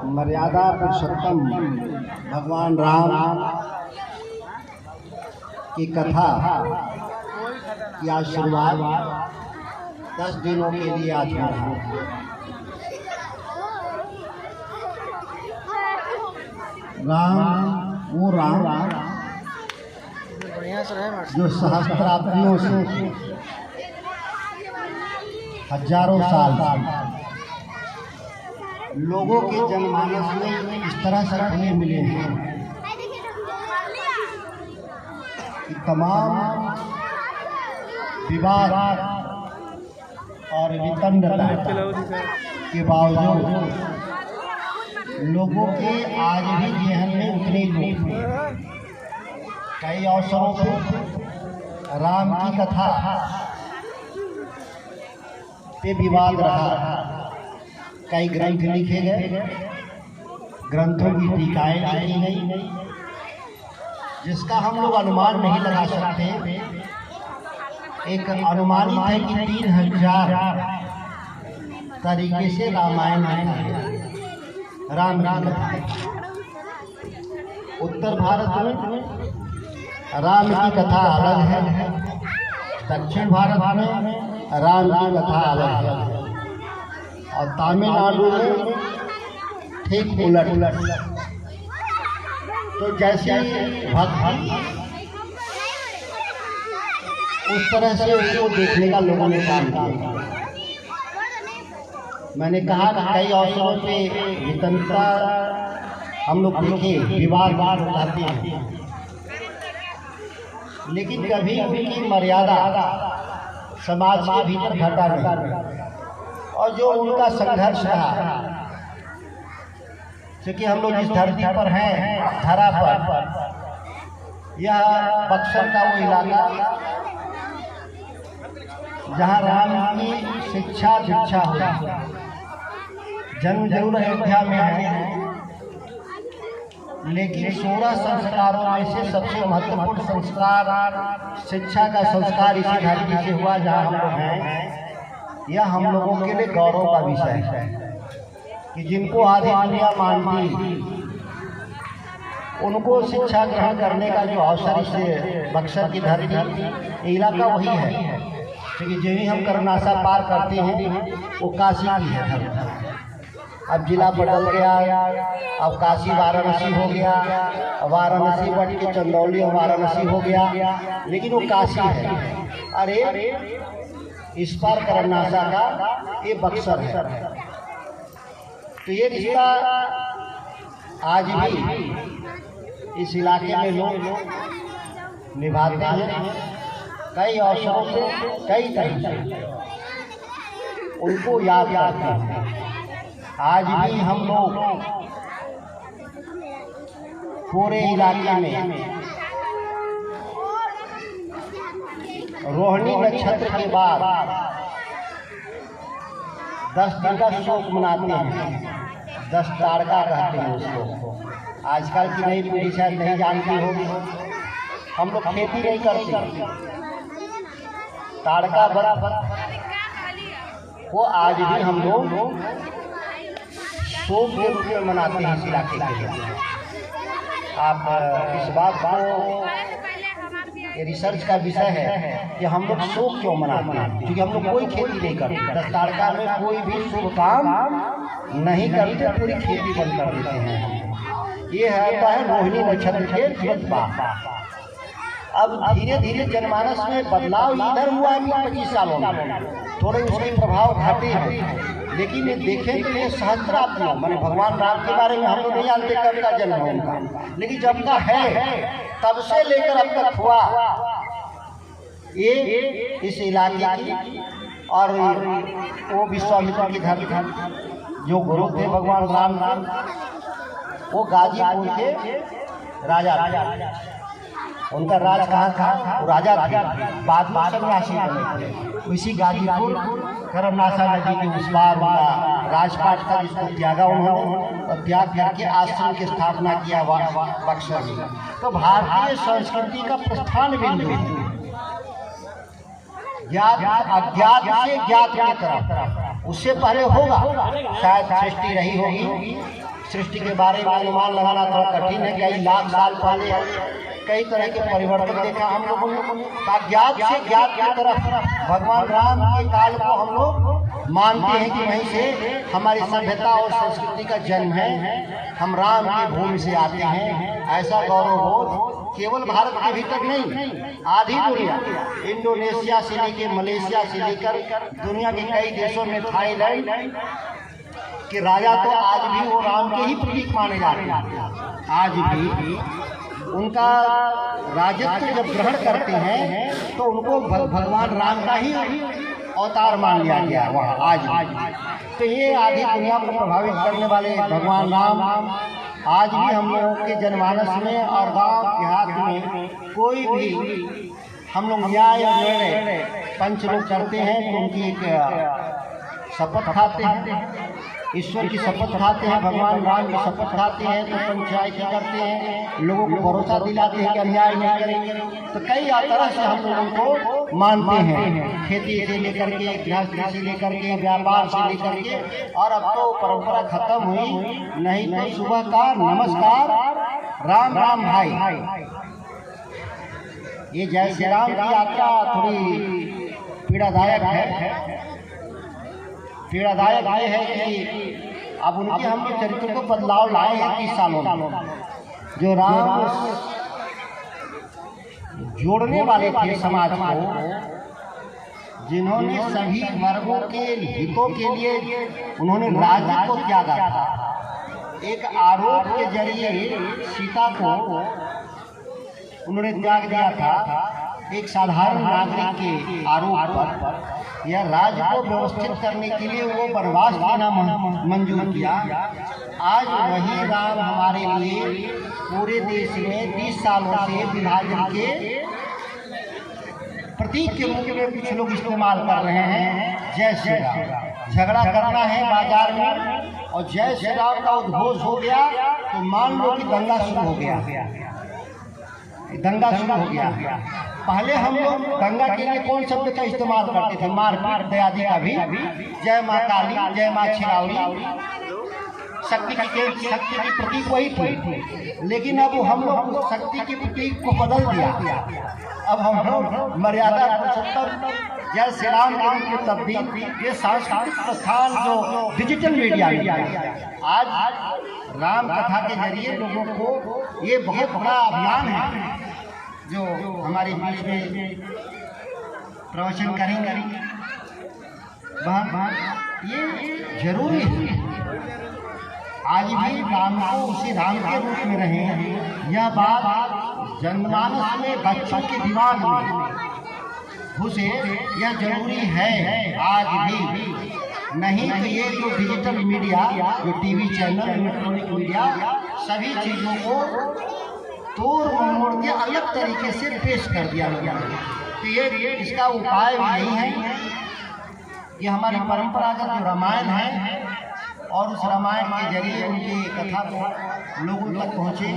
मर्यादा पुरुषोत्तम भगवान राम की कथा की आज शुरुआत 10 दिनों के लिए आज हो रहा है। राम वो राम जो सहस्त्राब्दियों से हजारों साल लोगों के जनमानस में इस तरह से घुले मिले हैं कि तमाम विवाद और वितंडता के बावजूद लोगों के आज भी जहन में उतने लोग कई अवसरों पर राम की कथा पे विवाद रहा। कई ग्रंथ लिखे गए, ग्रंथों की टीकाएं लिखी गई, जिसका हम लोग अनुमान नहीं लगा सकते। एक अनुमानित है कि 3000 तरीके से रामायण राम की कथा। उत्तर भारत में राम की कथा अलग है, दक्षिण भारत में राम की कथा अलग है, और तमिलनाडु में ठीक उलट। तो जैसे भक्त उस तरह से उसको देखने का लोगों ने काम किया। मैंने कहा कि कई अवसरों पे वितंडता हम लोग देखे, विवाद उठाते हैं, लेकिन कभी उनकी मर्यादा समाज के भीतर घटा नहीं। और जो उनका संघर्ष था, क्योंकि हम लोग जिस धरती पर हैं, धरा पर, यह बक्सर का वो इलाका जहाँ राम की शिक्षा दीक्षा हुई। जन्म जरूर अयोध्या में है, लेकिन 16 संस्कारों में से सबसे महत्वपूर्ण संस्कार शिक्षा का संस्कार इसी धरती से हुआ जहाँ हम लोग हैं। यह हम लोगों के लिए गौरव का विषय है कि जिनको आधी दुनिया मानती, उनको शिक्षा ग्रहण करने का जो अवसर इस बक्सर की धरती इलाका वही है। क्योंकि जो ही हम करनासा पार करते हैं वो काशी की है। अब जिला बदल गया, अब काशी वाराणसी हो गया, वाराणसी बढ़ के चंदौली और वाराणसी हो गया, लेकिन वो काशी है। अरे इस पार करनासा का ये बक्सर है। तो ये रिश्ता आज भी इस इलाके में लोग निभाते हैं। कई अवसरों से कई तरीके उनको याद करते हैं। आज भी हम लोग पूरे इलाके में रोहिणी नक्षत्र के बाद 10 दिन का शोक मनाते हैं। 10 तारका कहते हैं उसको। आजकल की नई पीढ़ी शायद नहीं जानती होगी। हम लोग खेती नहीं करते, तारका बराबर वो आज भी हम लोग शोक के रूप में मनाते हैं इस इलाके के लिए। आप इस बात को रिसर्च का विषय है कि हम लोग शोक क्यों मनाते हैं, क्योंकि हम लोग कोई खेती नहीं करते। 10 तारका में कोई भी शुभ काम नहीं करते, पूरी खेती बंद कर देते हैं। ये है रोहिणी नक्षत्र के तुरंत बाद। अब धीरे धीरे जनमानस में बदलाव इधर हुआ है 25 सालों में, थोड़े उसके प्रभाव घटे हैं। लेकिन ये देखें तो ये सहस्त्राब्दियों, मैंने भगवान राम के बारे में हम लोग नहीं जानते कब का जन्म है उनका, लेकिन जब का है तब से लेकर अब तक हुआ ये इस इलाके की। और वो विश्वामित्र की धरती जो गुरु थे भगवान राम, वो गाजीपुर के राजा। उनका राज कहाँ था? वो राजा थे, बाद में सन्यासी बने थे। इसी गाजीपुर करमनासा नदी के उस पार उनका राजपाट था, जिसको त्यागा उन्होंने, और त्याग करके आश्रम की स्थापना किया बक्सर में। तो भारतीय संस्कृति का प्रस्थान बिंदु ज्ञात अज्ञात से ज्ञात की तरफ उससे पहले होगा, शायद सृष्टि रही होगी। सृष्टि के बारे में अनुमान लगाना थोड़ा कठिन है। कई लाख साल पहले कई तरह के परिवर्तन देखा हम लोगों ने। अज्ञात से ज्ञात की तरफ भगवान राम के काल को हम लोग मानते हैं कि वहीं से हमारी सभ्यता और संस्कृति का जन्म है। हम राम की भूमि से आते हैं, ऐसा गौरव बोध केवल भारत के भीतर नहीं, आधी दुनिया, इंडोनेशिया से लेकर मलेशिया से लेकर दुनिया के कई देशों में, थाईलैंड के राजा तो आज भी वो राम के ही प्रतीक माने जाते हैं। आज भी उनका राजत्व जब ग्रहण करते हैं तो उनको भगवान राम का ही अवतार मान लिया गया वहाँ आज। तो ये आधी दुनिया को प्रभावित करने वाले भगवान राम आज भी हम लोगों के जनमानस में और गांव देहात में कोई भी हम लोग न्याय और निर्णय पंच लोग करते हैं तो उनकी एक शपथ खाते हैं, ईश्वर की शपथ खाते हैं, भगवान राम की शपथ खाते हैं, तो पंचायती करते हैं, लोगों को भरोसा दिलाते हैं कि अन्याय नहीं करेंगे। तो कई तरह से हम लोगों को मानते हैं, खेती से लेकर के, गृहस्थी से लेकर के, व्यापार से लेकर के, और अब तो परंपरा खत्म हुई। नहीं तो सुबह का नमस्कार, राम राम भाई। ये जय श्री राम की यात्रा थोड़ी पीड़ादायक है। पीड़ादायक ये है कि अब उनके हम लोग चरित्र को बदलाव लाए हैं 30 सालों में। जो राम जोड़ने वाले थे समाज को, जिन्होंने सभी वर्गों के हितों के लिए उन्होंने राज्य को त्यागा था, एक आरोप के जरिए सीता को उन्होंने त्याग दिया था। एक साधारण नागरिक के आरोप पर यह राज्य को व्यवस्थित करने के लिए वो वनवास देना मंजूर किया। आज वही राम हमारे लिए पूरे देश में 30 सालों से विभाजन के प्रतीक के रूप में कुछ लोग इस्तेमाल कर रहे हैं। जय श्री राम झगड़ा करना है बाजार में और जय श्री राम का उद्घोष हो गया तो मान लो कि दंगा शुरू हो गया। दंगा शुरू हो गया। पहले हम लोग दंगा के लिए कौन शब्द का इस्तेमाल करते थे? मारपीट दयादी का भी, जय माँ काली, जय माँ छिरावली, शक्ति की प्रतीक वही थी। लेकिन अब हम लोग शक्ति के प्रतीक को बदल दिया। अब हम लोग मर्यादा पुरुषोत्तम जय श्री राम के तब्दील ये सांस्कृतिक प्रस्थान जो डिजिटल मीडिया में आज राम कथा के जरिए लोगों को ये बहुत बड़ा अभियान है जो हमारे बीच में प्रवचन करेंगे। ये जरूरी है आज भी राम को उसी राम के रूप में रहें। यह बात जनमानस में बच्चों के दिमाग में घुसे, यह जरूरी है आज भी। नहीं तो ये जो डिजिटल मीडिया, जो टीवी चैनल, इलेक्ट्रॉनिक मीडिया, सभी चीज़ों को तोड़ मोड़ के अलग तरीके से पेश कर दिया गया। तो ये इसका उपाय भी यही है। ये हमारी परंपरागत जो रामायण है और उस रामायण के जरिए उनकी कथा को लोगों तक पहुँचे।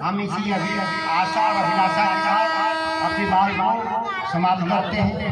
हम इसी अभी आशा और अभिलाषा के साथ अपनी बात को समाप्त करते हैं।